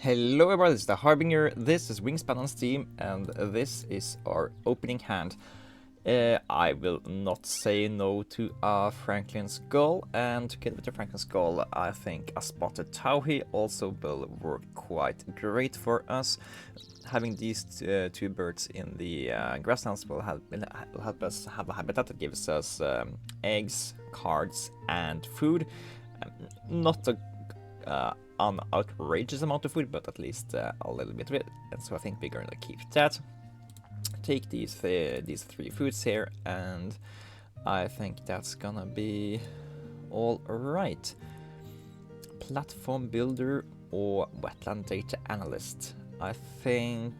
Hello everybody, this is the Harbinger, this is Wingspan on Steam, and this is our opening hand. I will not say no to a Franklins Gull, and together with the Franklins Gull, I think a Spotted Towhee also will work quite great for us. Having these two birds in the grasslands will help us have a habitat that gives us eggs, cards, and food. Not an outrageous amount of food, but at least a little bit of it. And so I think we're gonna keep that. Take these three foods here, and I think that's gonna be all right. Platform builder or wetland data analyst. I think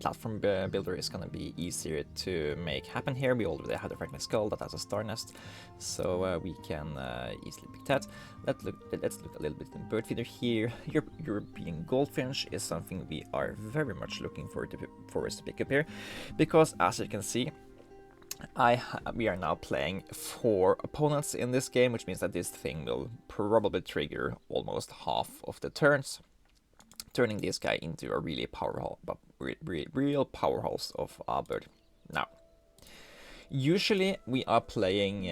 platform builder is gonna be easier to make happen here. We already have the Franklins Gull that has a star nest, so we can easily pick that. Let's look a little bit in bird feeder here. European goldfinch is something we are very much looking forward to pick up here, because as you can see, we are now playing 4 opponents in this game, which means that this thing will probably trigger almost half of the turns, turning this guy into a really real powerhouse of a bird. Now, usually we are playing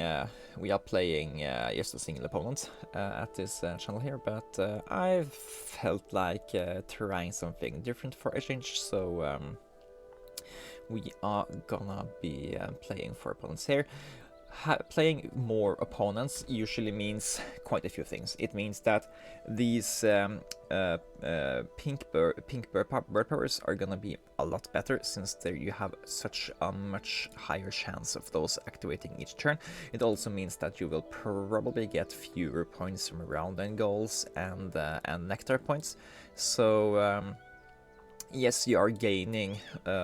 just a single opponent at this channel here, but I felt like trying something different for a change, so we are gonna be playing 4 opponents here. Playing more opponents usually means quite a few things. It means that these pink bird powers are gonna be a lot better, since there you have such a much higher chance of those activating each turn. It also means that you will probably get fewer points from round end goals and nectar points. So yes, you are gaining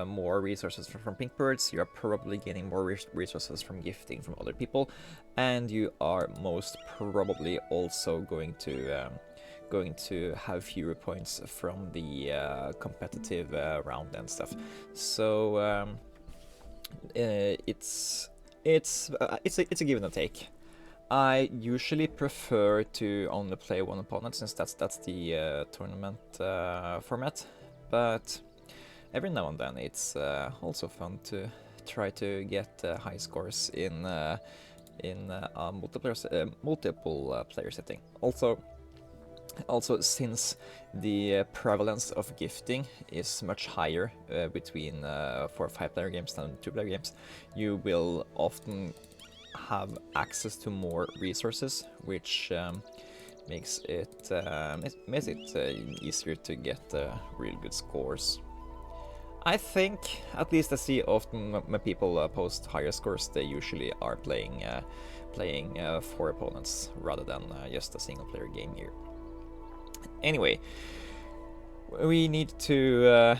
more resources from pink birds, you are probably gaining more resources from gifting from other people, and you are most probably also going to have fewer points from the competitive round and stuff. So it's a give and a take. I usually prefer to only play 1 opponent, since that's the tournament format. But every now and then it's also fun to try to get high scores in a multiple player setting. Also, since the prevalence of gifting is much higher between 4 or 5 player games than 2 player games, you will often have access to more resources, which makes it easier to get real good scores. I think, at least I see often when people post higher scores, they usually are playing 4 opponents rather than just a single player game here. Anyway, we need to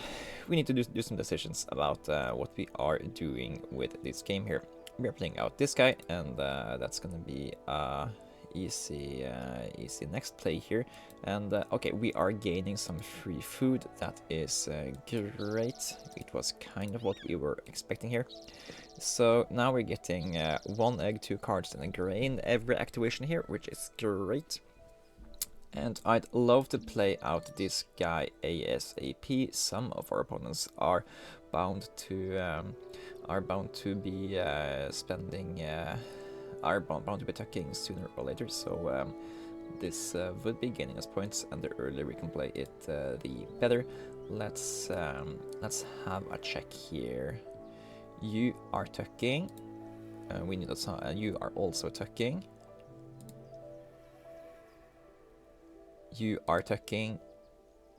do some decisions about what we are doing with this game here. We are playing out this guy, and that's gonna be easy next play here. And okay, we are gaining some free food. That is great. It was kind of what we were expecting here. So now we're getting 1 egg, 2 cards, and a grain every activation here, which is great. And I'd love to play out this guy ASAP. Some of our opponents are bound to be spending are bound to be attacking sooner or later, so this would be gaining us points, and the earlier we can play it, the better. Let's have a check here. You are tucking. We need that. You are also tucking. You are tucking.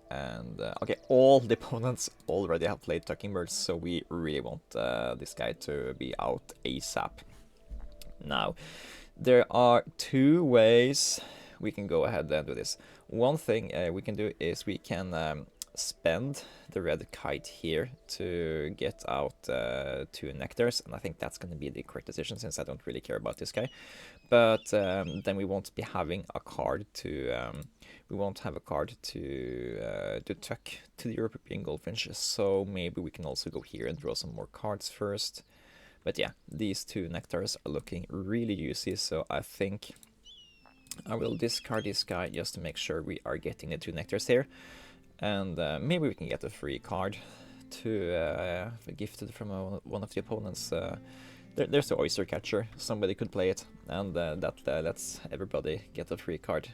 And okay, all the opponents already have played tucking birds, so we really want this guy to be out ASAP. Now, there are 2 ways we can go ahead and do this. One thing we can do is we can spend the red kite here to get out 2 nectars, and I think that's going to be the correct decision, since I don't really care about this guy. But then we won't be having a card to tuck to the European goldfinch, so maybe we can also go here and draw some more cards first. But yeah, these 2 nectars are looking really juicy, so I think I will discard this guy just to make sure we are getting the 2 nectars here. And maybe we can get a free card to gifted from one of the opponents. There's the oyster catcher. Somebody could play it, and that lets everybody get a free card.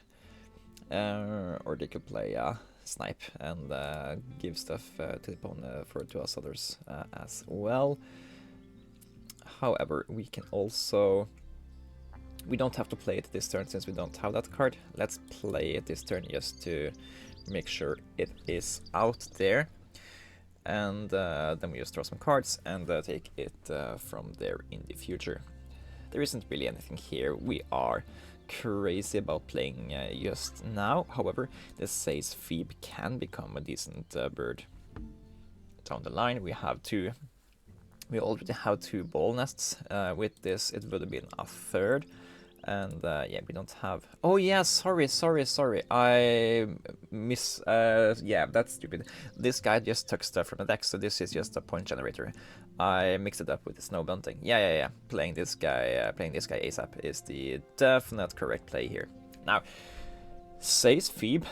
Or they could play snipe and give stuff to the opponent to us others as well. However, we can also... We don't have to play it this turn since we don't have that card. Let's play it this turn just to make sure it is out there. And then we just draw some cards and take it from there in the future. There isn't really anything here we are crazy about playing just now. However, the Say's Phoebe can become a decent bird. Down the line we have two. We already have 2 ball nests. With this it would have been a third. And yeah, we don't have... Oh yeah, sorry. I yeah, that's stupid. This guy just took stuff from the deck, so this is just a point generator. I mixed it up with the snow bunting. Yeah. Playing this guy ASAP is the definite correct play here. Now, Say's Phoebe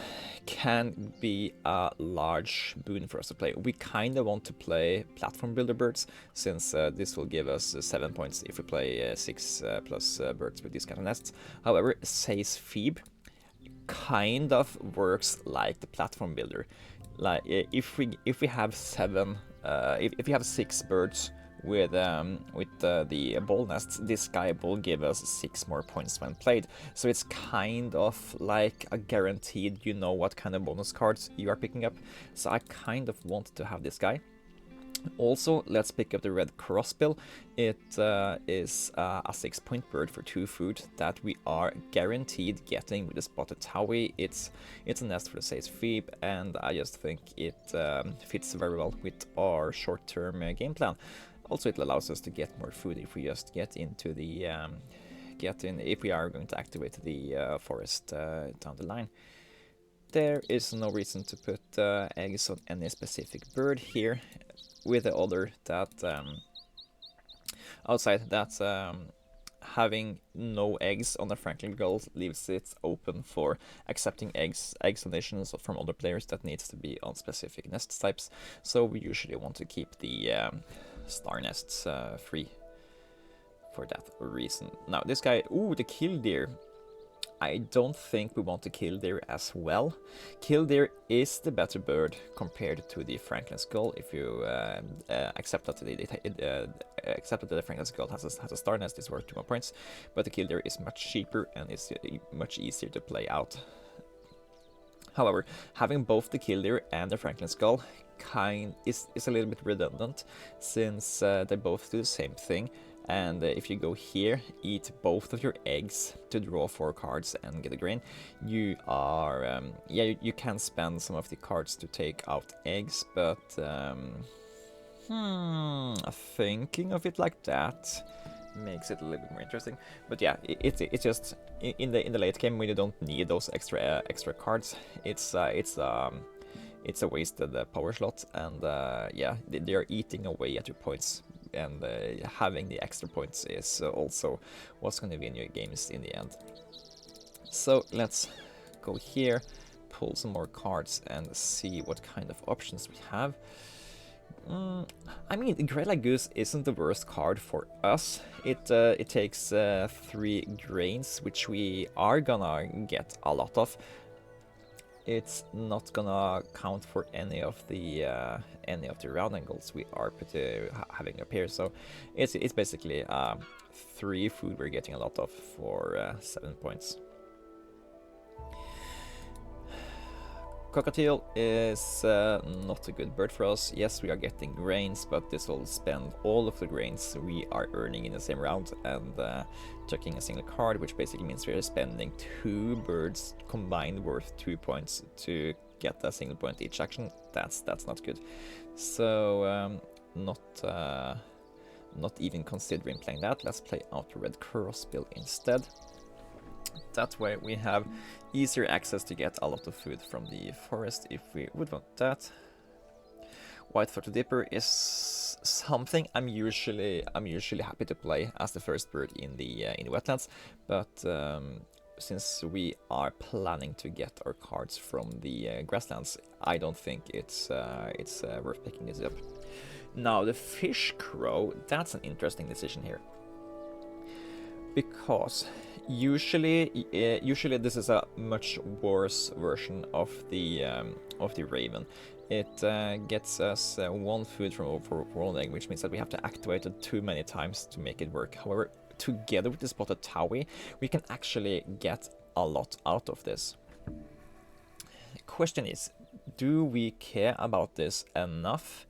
can be a large boon for us to play. We kind of want to play platform builder birds, since this will give us 7 points if we play 6 plus birds with these kind of nests. However, Say's Phoebe kind of works like the platform builder. Like if we have 6 birds with the ball nests, this guy will give us 6 more points when played. So it's kind of like a guaranteed, you know what kind of bonus cards you are picking up. So I kind of want to have this guy. Also, let's pick up the red crossbill. It is a 6-point bird for 2 food that we are guaranteed getting with the Spotted Towhee. It's a nest for the Say's Phoebe, and I just think it fits very well with our short-term game plan. Also, it allows us to get more food if we just get into the if we are going to activate the forest down the line. There is no reason to put eggs on any specific bird here, with the other that outside that having no eggs on the Franklins Gull leaves it open for accepting egg donations from other players that needs to be on specific nest types. So we usually want to keep the star nests free for that reason. Now this guy, ooh, the killdeer. I don't think we want the killdeer as well. Killdeer is the better bird compared to the Franklins Gull if you accept that the Franklins Gull has a star nest, is worth 2 more points, but the killdeer is much cheaper and is much easier to play out. However, having both the killdeer and the Franklins Gull is a little bit redundant, since they both do the same thing. And if you go here, eat both of your eggs to draw 4 cards and get a grain, you are, you can spend some of the cards to take out eggs, but thinking of it like that makes it a little bit more interesting. But yeah, it's just in the late game when you don't need those extra cards, it's a wasted power slot, and yeah, they are eating away at your points. And having the extra points is also what's going to win your games in the end. So let's go here, pull some more cards and see what kind of options we have. I mean, Great Like Goose isn't the worst card for us. It takes 3 grains, which we are gonna get a lot of. It's not gonna count for any of the round angles we are having up here, so it's basically 3 food we're getting a lot of for 7 points. Cockatiel is not a good bird for us. Yes, we are getting grains, but this will spend all of the grains we are earning in the same round and chucking a single card, which basically means we are spending 2 birds combined worth 2 points to get a single point each action. That's not good. So not even considering playing that. Let's play out the red crossbill instead. That way we have easier access to get a lot of food from the forest if we would want that. White Photo Dipper is something I'm usually happy to play as the first bird in the wetlands, but since we are planning to get our cards from the grasslands, I don't think it's worth picking this up. Now the fish crow, that's an interesting decision here, because usually this is a much worse version of the raven. It gets us 1 food for 1 egg, which means that we have to activate it too many times to make it work. However, together with the Spotted Towhee, we can actually get a lot out of this. The question is, do we care about this enough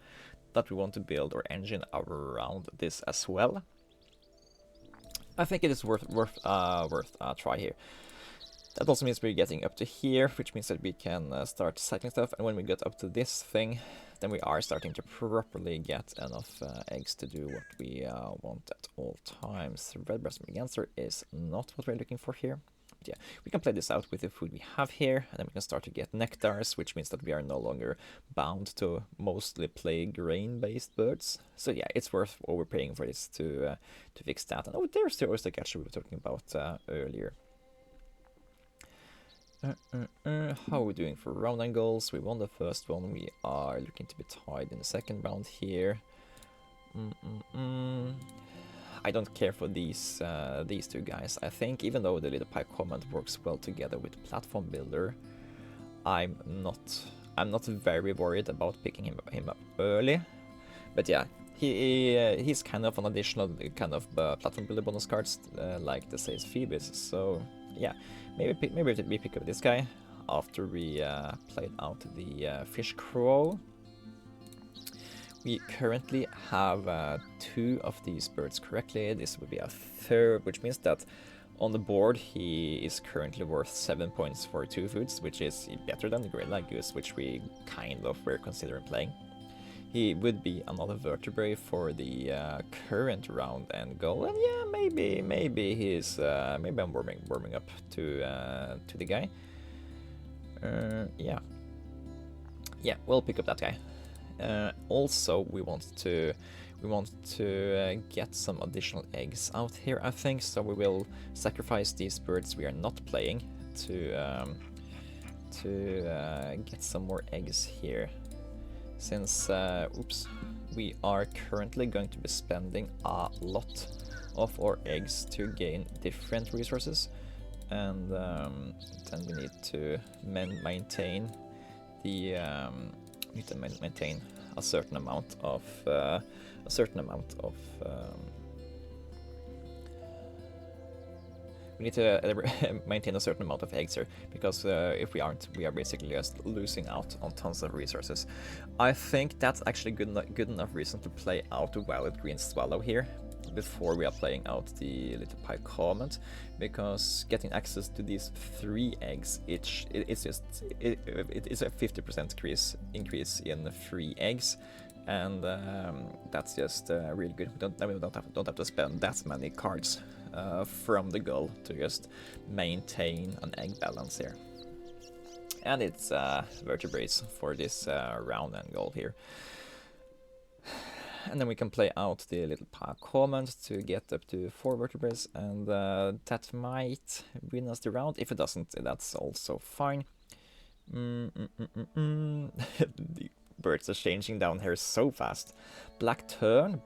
that we want to build our engine around this as well? I think it is worth a try here. That also means we're getting up to here, which means that we can start cycling stuff, and when we get up to this thing, then we are starting to properly get enough eggs to do what we want at all times. Red-breasted merganser is not what we're looking for here. But yeah, we can play this out with the food we have here, and then we can start to get nectars, which means that we are no longer bound to mostly play grain-based birds. So yeah, it's worth overpaying for this to fix that. And oh, there's the oyster catcher we were talking about earlier. How are we doing for round angles? We won the first one. We are looking to be tied in the second round here. I don't care for these two guys. I think even though the little pike comment works well together with platform builder, I'm not very worried about picking him up early. But yeah, he's kind of an additional kind of platform builder bonus cards like the Says Phoebus. So yeah, maybe we pick up this guy after we played out the fish crow. We currently have 2 of these birds correctly. This would be a 3rd, which means that on the board he is currently worth 7 points for 2 foods, which is better than the gray-lag goose, which we kind of were considering playing. He would be another vertebrate for the current round and goal, and yeah, maybe he's maybe I'm warming up to the guy. Yeah, we'll pick up that guy. Also, we want to get some additional eggs out here, I think. So we will sacrifice these birds we are not playing to get some more eggs here. Since we are currently going to be spending a lot of our eggs to gain different resources, and then we need to maintain the maintain a certain amount of we need to maintain a certain amount of eggs here, because if we aren't, we are basically just losing out on tons of resources. I think that's actually good enough reason to play out the Violet Green Swallow here before we are playing out the Little Pike Comment, because getting access to these 3 eggs each, it is a 50% increase in free eggs, and that's just really good. We don't have to spend that many cards from the gull to just maintain an egg balance here. And it's vertebrates for this round and goal here. And then we can play out the Little Pike Comment to get up to 4 vertebrates, and that might win us the round. If it doesn't, that's also fine. The birds are changing down here so fast. Black Tern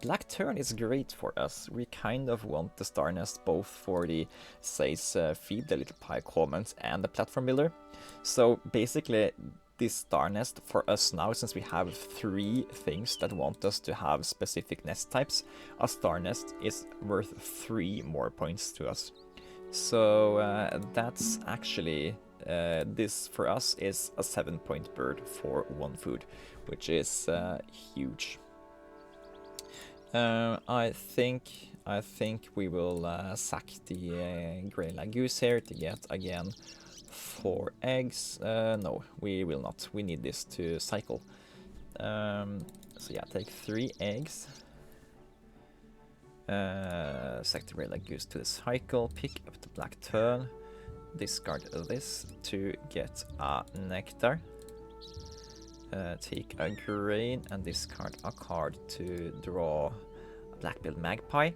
is great for us. We kind of want the Star Nest both for the Says Feed, the Little Pike Comment, and the Platform Builder. So basically, this Star Nest for us now, since we have 3 things that want us to have specific nest types, a Star Nest is worth 3 more points to us. So that's actually, this for us is a 7-point bird for 1 food, which is huge. I think we will sack the gray-lag goose here to get again 4 eggs. No, we will not. We need this to cycle. So yeah, take 3 eggs. Sack the gray-lag goose to the cycle. Pick up the black tern. Discard this to get a nectar. Take a grain and discard a card to draw a black-billed magpie.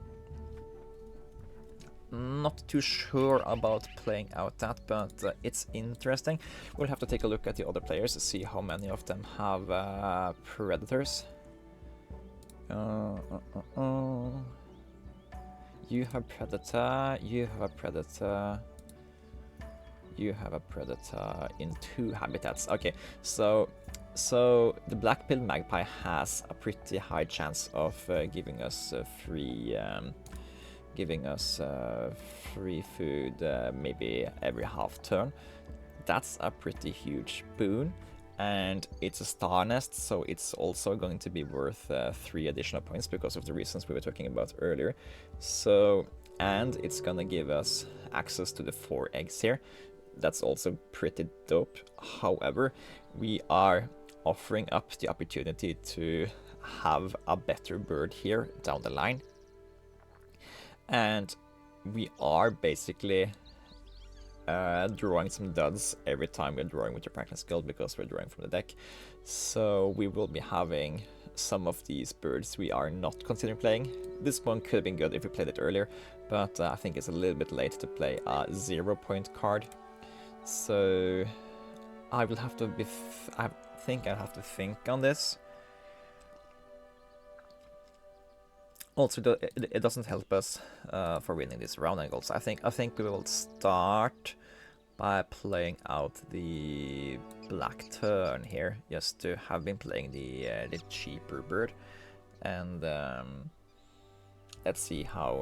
not too sure about playing out that, but it's interesting. We'll have to take a look at the other players to see how many of them have predators. You have predator, you have a predator, you have a predator in 2 habitats. Okay, so the black-billed magpie has a pretty high chance of giving us free food maybe every half turn. That's a pretty huge boon, and it's a star nest, so it's also going to be worth 3 additional points because of the reasons we were talking about earlier. So, and it's gonna give us access to the 4 eggs here. That's also pretty dope. However, we are offering up the opportunity to have a better bird here down the line. And we are basically drawing some duds every time we're drawing with the Franklins Gull because we're drawing from the deck. So we will be having some of these birds we are not considering playing. This one could have been good if we played it earlier, but I think it's a little bit late to play a 0-point card. So I will have to be... I think I'll have to think on this. Also, it doesn't help us for winning this round angles. I think we will start by playing out the black turn here, just to have been playing the cheaper bird, and let's see how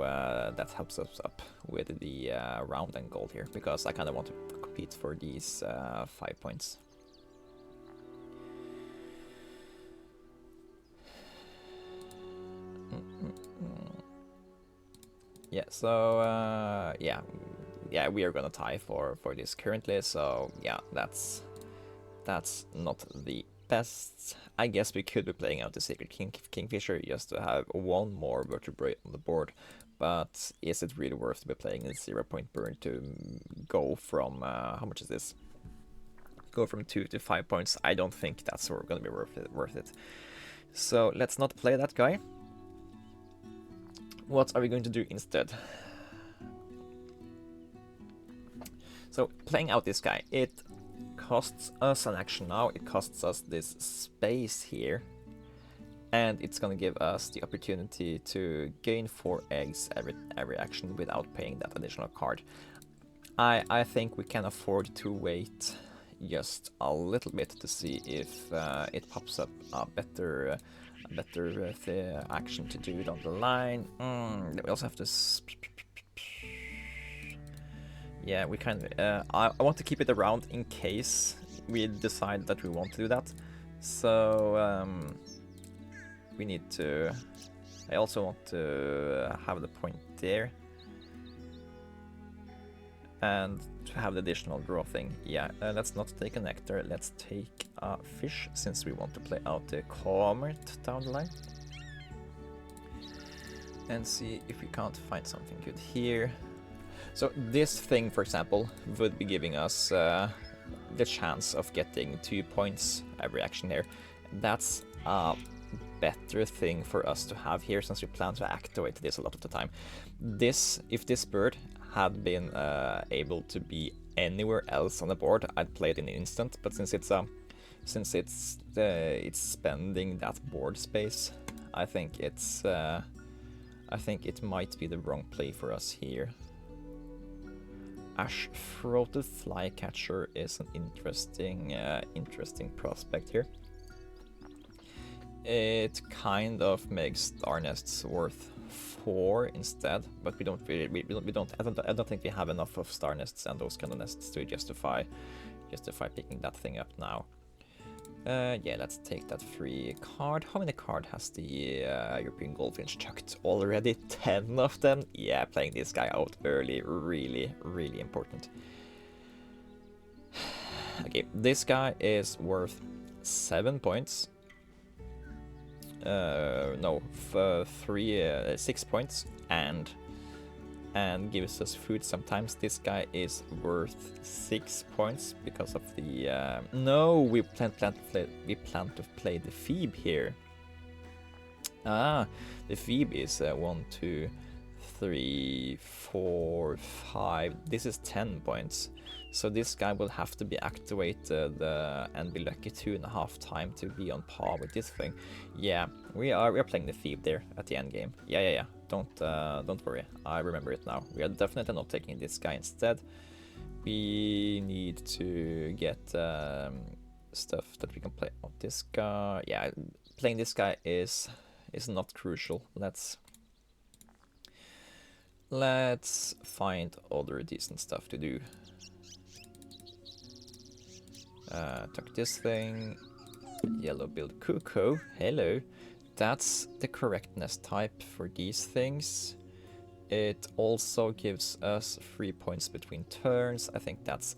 that helps us up with the round and gold here, because I kind of want to compete for these 5 points. Yeah, so yeah, we are gonna tie for this currently. So yeah, that's not the best. I guess we could be playing out the Sacred Kingfisher just to have 1 more vertebrate on the board, but is it really worth to be playing a 0-point burn to go from how much is this? Go from 2 to 5 points? I don't think that's gonna be worth it. So let's not play that guy. What are we going to do instead? So playing out this guy, it costs us an action now, it costs us this space here, and it's gonna give us the opportunity to gain 4 eggs every action without paying that additional card. I think we can afford to wait just a little bit to see if it pops up a better action to do down the line. We also have to... Yeah, we kind of... I want to keep it around in case we decide that we want to do that. So we need to... I also want to have the point there. And to have the additional draw thing. Yeah, let's not take a nectar, let's take a fish, since we want to play out the comet down the line. And see if we can't find something good here. So this thing, for example, would be giving us the chance of getting 2 points every action here. That's a better thing for us to have here, since we plan to activate this a lot of the time. If this bird had been able to be anywhere else on the board, I'd play it in an instant. But since it's spending that board space, I think it might be the wrong play for us here. Ash-throated flycatcher is an interesting prospect here. It kind of makes star nests worth 4 instead, but I don't think we have enough of star nests and those kind of nests to justify picking that thing up now. Yeah, let's take that free card. How many card has the European Goldfinch chucked already? 10 of them? Yeah, playing this guy out early, really important. Okay, this guy is worth 7 points. No, 6 points, and gives us food sometimes. This guy is worth 6 points because of the... no, we plan to play the Phoebe here. Ah, the Phoebe is 1, 2, 3, 4, 5. This is 10 points. So this guy will have to be activated and be lucky 2.5 times to be on par with this thing. Yeah, we are playing the thief there at the end game. Yeah. Don't worry. I remember it now. We are definitely not taking this guy instead. We need to get stuff that we can play on this guy. Yeah, playing this guy is not crucial. Let's find other decent stuff to do. Tuck this thing. Yellow build cuckoo. Hello. That's the correctness type for these things. It also gives us 3 points between turns. I think that's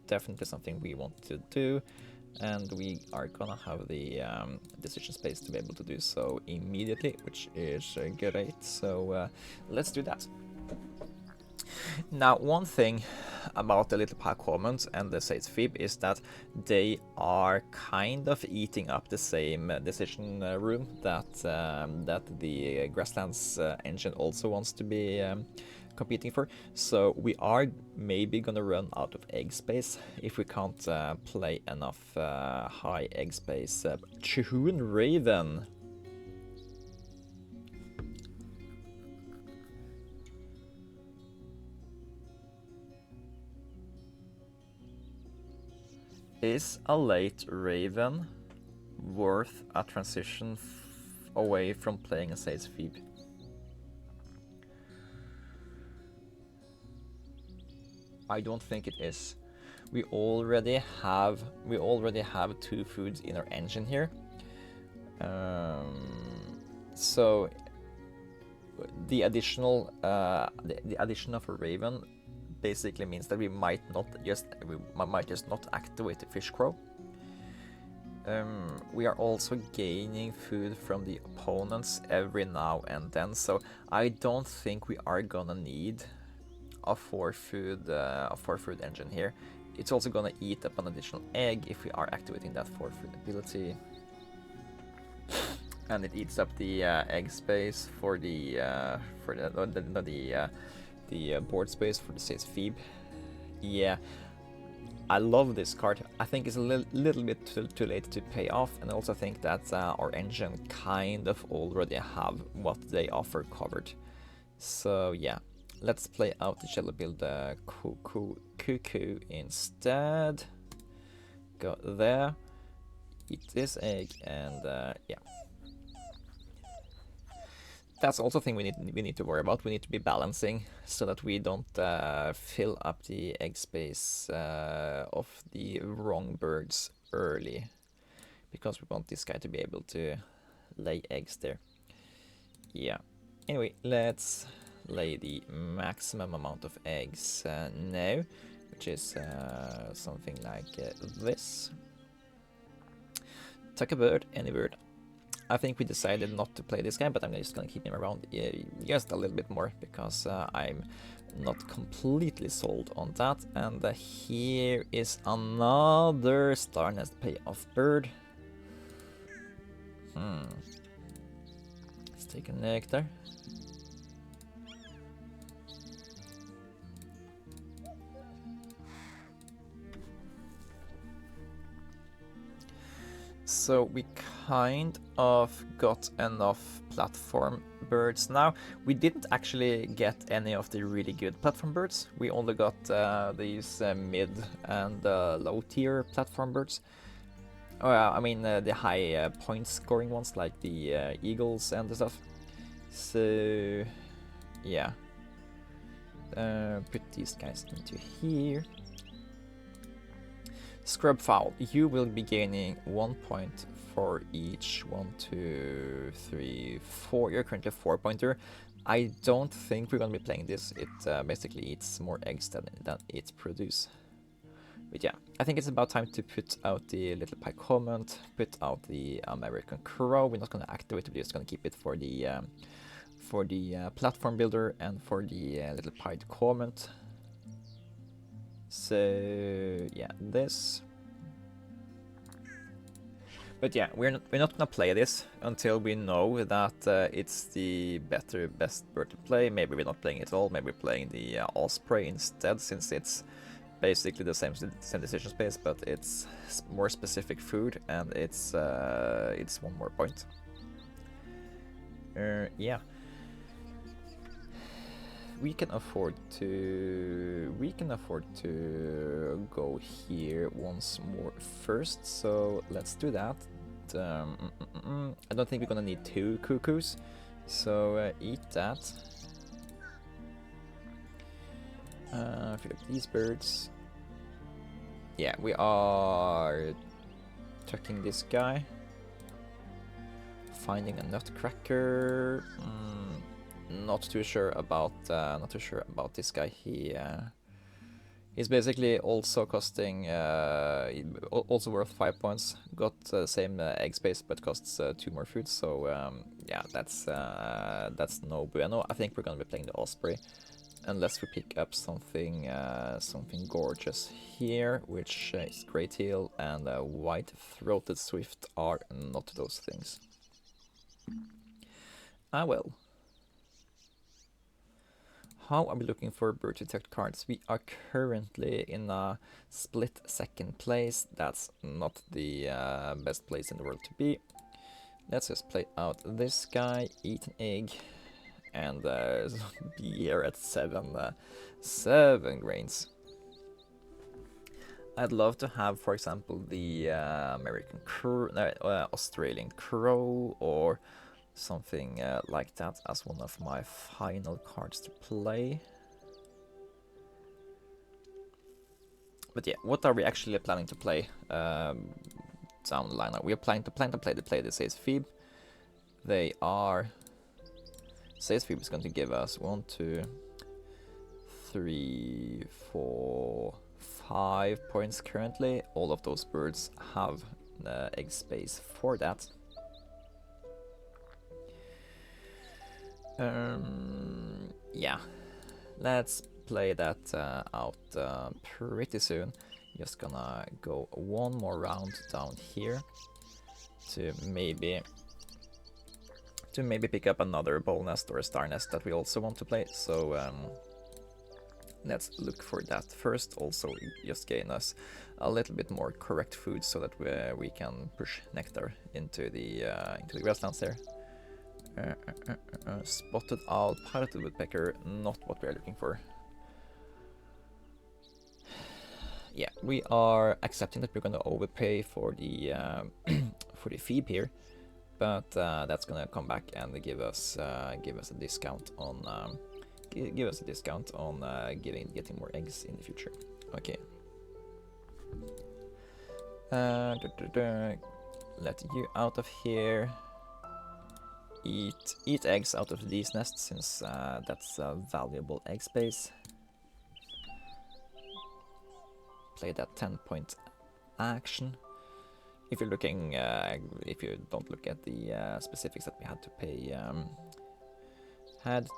definitely something we want to do. And we are gonna have the decision space to be able to do so immediately, which is great. So let's do that. Now, one thing about the Little Pie Commons and the Sage Phoebe is that they are kind of eating up the same decision room that the Grasslands engine also wants to be competing for. So we are maybe gonna run out of egg space if we can't play enough high egg space. Chihoon Raven. Is a late Raven worth a transition away from playing a Sage Phoebe? I don't think it is. We already have 2 foods in our engine here. So the addition of a Raven basically means that we might just not activate the fish crow. We are also gaining food from the opponents every now and then, so I don't think we are gonna need a 4-food engine here. It's also gonna eat up an additional egg if we are activating that 4-food ability, and it eats up the egg space for the board space for the Sage Phoebe. Yeah, I love this card. I think it's a little bit too late to pay off, and I also think that our engine kind of already have what they offer covered. So yeah, let's play out the Jello build cuckoo instead. Go there, eat this egg, and yeah. That's also a thing we need to worry about. We need to be balancing so that we don't fill up the egg space of the wrong birds early, because we want this guy to be able to lay eggs there. Yeah. Anyway, let's lay the maximum amount of eggs now, which is something like this. Tuck a bird, any bird. I think we decided not to play this guy, but I'm just gonna keep him around just a little bit more, because I'm not completely sold on that. And here is another Star Nest payoff bird. Let's take a nectar. So we kind of got enough platform birds now. We didn't actually get any of the really good platform birds. We only got these mid and low tier platform birds. I mean the high point scoring ones, like the eagles and the stuff. So yeah, put these guys into here. Scrub fowl, you will be gaining 1 point for each 1, 2, 3, 4. You're currently 4-pointer. I don't think we're gonna be playing this. It basically eats more eggs than it produces. But yeah, I think it's about time to put out the Little Pie Comment, put out the American Crow. We're not gonna activate it, we're just gonna keep it for the platform builder and for the Little Pie Comment. So yeah, this. But yeah, we're not gonna play this until we know that it's the best bird to play. Maybe we're not playing it at all. Maybe we're playing the osprey instead, since it's basically the same decision space, but it's more specific food, and it's 1 more point. Yeah. We can afford to go here once more first, so let's do that. I don't think we're gonna need 2 cuckoos, so eat that. Fill up these birds. Yeah, we are tucking this guy. Finding a nutcracker. Not too sure about this guy. He's basically also costing also worth 5 points. Got the same egg space, but costs 2 more food. So yeah, that's no bueno. I think we're gonna be playing the osprey, unless we pick up something gorgeous here, which is Great Heel and White-throated Swift are not those things. Ah well. How are we looking for bird detect cards? We are currently in a split 2nd place. That's not the best place in the world to be. Let's just play out this guy, eat an egg, and be here at 7 grains. I'd love to have, for example, the American crow, Australian crow, or something like that as one of my final cards to play. But yeah, what are we actually planning to play down the line? We are planning to play the Says Phoebe. They are... Says Phoebe is going to give us 1, 2, 3, 4, 5 points currently. All of those birds have egg space for that. Yeah, let's play that out pretty soon. Just gonna go 1 more round down here to maybe pick up another bowl nest or a star nest that we also want to play. So let's look for that first. Also, just gain us a little bit more correct food so that we can push nectar into the grasslands there. Spotted owl, piloted woodpecker, not what we are looking for. Yeah, we are accepting that we're gonna overpay for the for the Phoebe here, but that's gonna come back and give us a discount on getting more eggs in the future. Okay. Let you out of here. Eat eggs out of these nests, since that's a valuable egg space. Play that 10-point action. If you're looking, if you don't look at the specifics that we had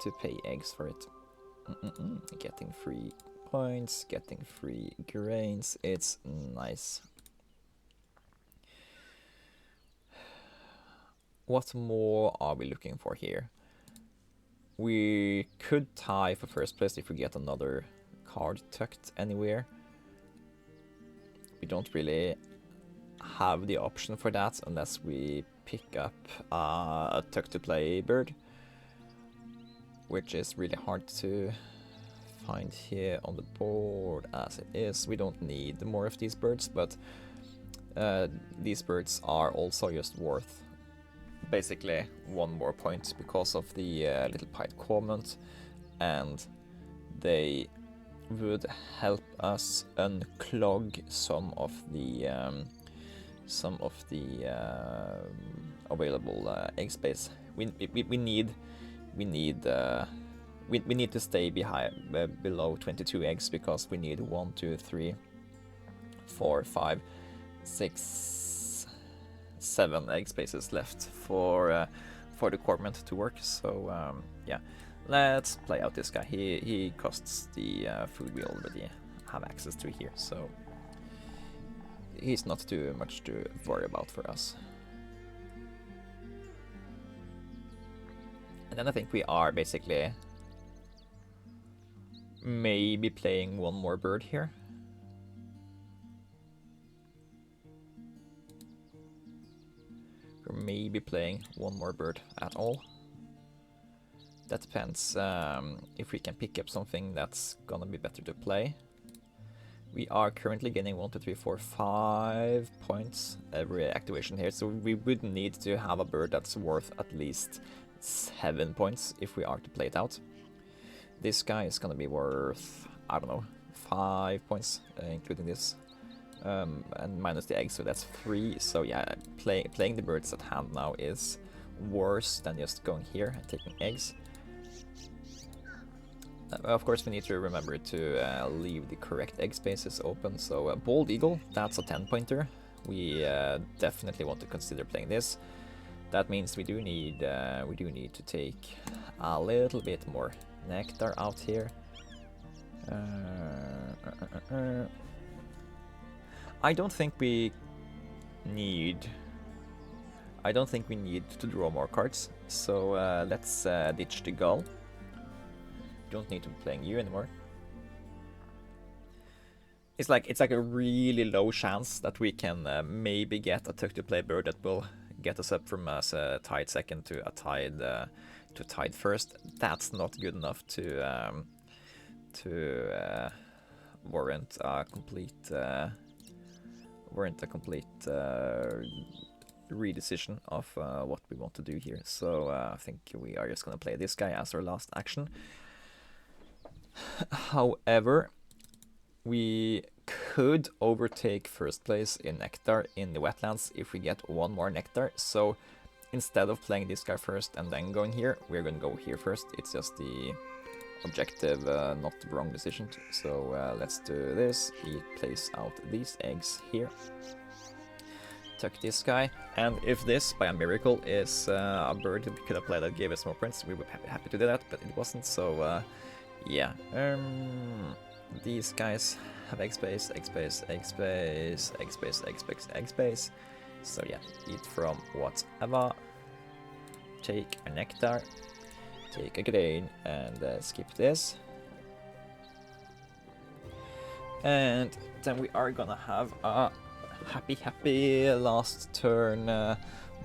to pay eggs for it. Getting free points, getting free grains. It's nice. What more are we looking for here? We could tie for first place if we get another card tucked anywhere. We don't really have the option for that unless we pick up a tuck to play bird, which is really hard to find here on the board as it is. We don't need more of these birds, but these birds are also just worth basically 1 more point because of the little pied cormorant, and they would help us unclog some of the available egg space. We need to stay below 22 eggs, because we need 1, 2, 3, 4, 5, 6, 7 egg spaces left for the cormorant to work. So yeah, let's play out this guy. He costs the food we already have access to here, so he's not too much to worry about for us. And then I think we are basically maybe playing one more bird here. Or maybe playing one more bird at all. That depends if we can pick up something that's gonna be better to play. We are currently getting 1, 2, 3, 4, 5 points every activation here, so we would need to have a bird that's worth at least 7 points if we are to play it out. This guy is gonna be worth, I don't know, 5 points, including this, and minus the eggs, so that's 3. So yeah, playing the birds at hand now is worse than just going here and taking eggs. Of course, we need to remember to leave the correct egg spaces open. So Bald Eagle, that's a 10-pointer. We definitely want to consider playing this. That means we do need to take a little bit more nectar out here. I don't think we need to draw more cards. So let's ditch the gull. Don't need to be playing you anymore. It's like a really low chance that we can maybe get a tuck-to-play bird that will get us up from as a tied second to a tied first. That's not good enough to warrant a complete redecision of what we want to do here. So I think we are just gonna play this guy as our last action. However, we could overtake first place in nectar in the wetlands if we get one more nectar. So instead of playing this guy first and then going here, we're going to go here first. It's just the objective, not the wrong decision. So let's do this. He plays out these eggs here. Tuck this guy. And if this, by a miracle, is a bird that we could have played that gave us more points, we would be happy to do that, but it wasn't. So yeah, these guys have egg space, egg space, egg space, egg space, egg space, egg space. So yeah, eat from whatever. Take a nectar, take a grain, and skip this. And then we are gonna have a happy last turn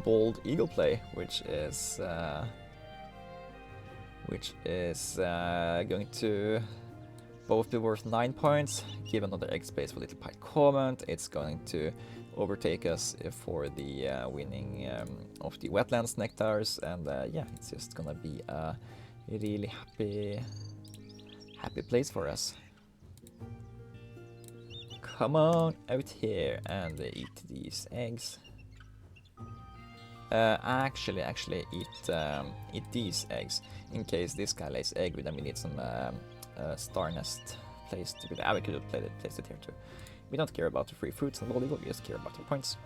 Bald Eagle play, which is going to both be worth 9 points, give another egg space for Little Pie Comment. It's going to overtake us for the winning of the wetlands nectars, and yeah, it's just gonna be a really happy place for us. Come on out here and eat these eggs. Actually eat these eggs in case this guy lays egg with them. We need some star nest placed. We could have placed it here too. We don't care about the free fruits and Bald Eagle, we just care about the points.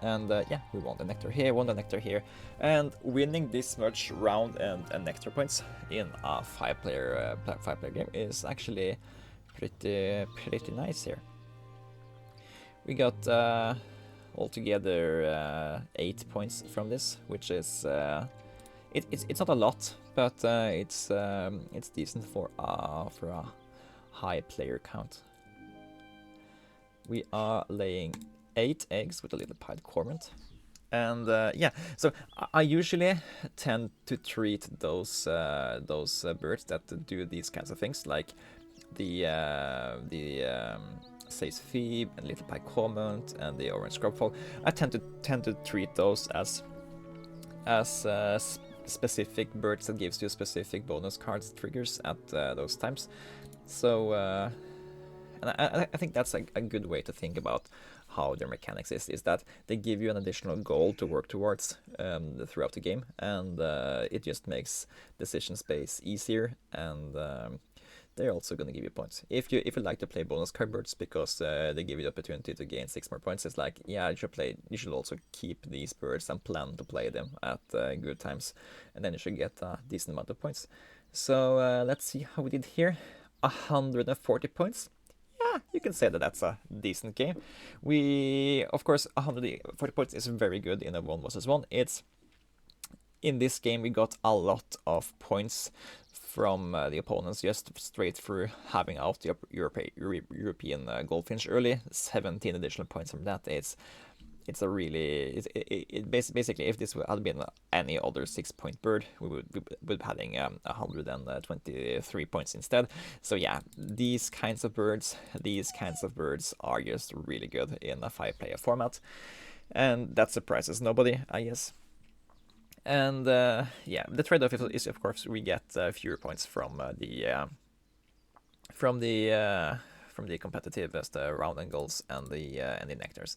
And yeah, we won the nectar here, won the nectar here, and winning this much round and nectar points in a five-player game is actually pretty nice here. We got altogether 8 points from this, which is it's not a lot, but it's decent for a high player count. We are laying 8 eggs with a little pied cormorant, and yeah. So I usually tend to treat those birds that do these kinds of things, like the Says Phoebe and Little Pie Comment and the Orange Scrubfall. I tend to treat those as specific birds that gives you specific bonus cards triggers at those times. So and I think that's a good way to think about how their mechanics is that they give you an additional goal to work towards throughout the game, and it just makes decision space easier, and they're also going to give you points. If you like to play bonus card birds because they give you the opportunity to gain 6 more points, it's like, yeah, you should also keep these birds and plan to play them at good times, and then you should get a decent amount of points. So let's see how we did here. 140 points. Yeah, you can say that that's a decent game. Of course, 140 points is very good in a 1 versus 1. It's in this game we got a lot of points from the opponents just straight through having out the European goldfinch early. 17 additional points from that. It's a really basically, if this had been any other 6-point bird, we would be having 123 points instead. So yeah, these kinds of birds are just really good in a 5-player format, and that surprises nobody, I guess. And yeah, the trade-off is of course we get fewer points from the competitive as the round gulls and the nectars.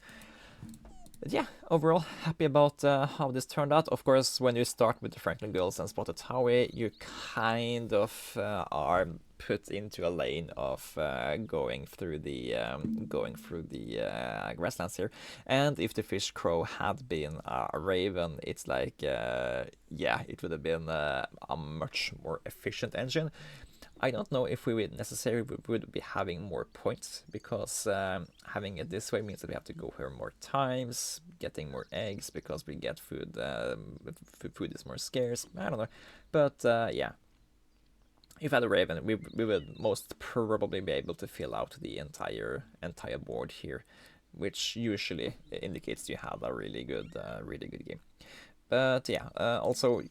But yeah, overall happy about how this turned out. Of course, when you start with the Franklin Gulls and Spotted Towhee, you kind of are put into a lane of going through the grasslands here. And if the fish crow had been a raven, it's like yeah, it would have been a much more efficient engine. I don't know if we would necessarily would be having more points, because having it this way means that we have to go here more times, getting more eggs because we get food. Food is more scarce. I don't know, but yeah, if I had a raven, we would most probably be able to fill out the entire board here, which usually indicates you have a really good game. But yeah, also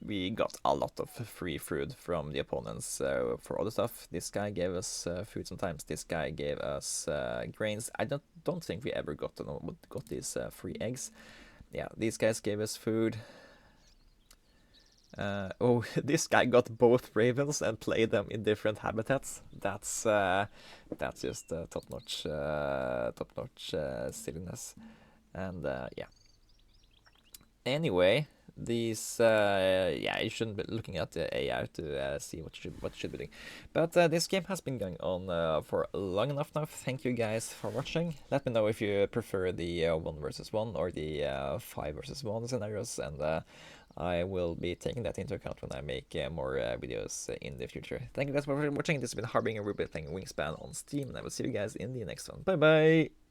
we got a lot of free food from the opponents for other stuff. This guy gave us food sometimes. This guy gave us grains. I don't think we ever got these free eggs. Yeah, these guys gave us food. Oh, this guy got both ravens and played them in different habitats. That's just top-notch silliness. And yeah. Anyway, these yeah, you shouldn't be looking at the AI to see what you should be doing. But this game has been going on for long enough now. Thank you guys for watching. Let me know if you prefer the 1 versus 1 or the 5 versus 1 scenarios, and I will be taking that into account when I make more videos in the future. Thank you guys for watching. This has been Harbinger. We'll be playing Wingspan on Steam, and I will see you guys in the next one. Bye bye!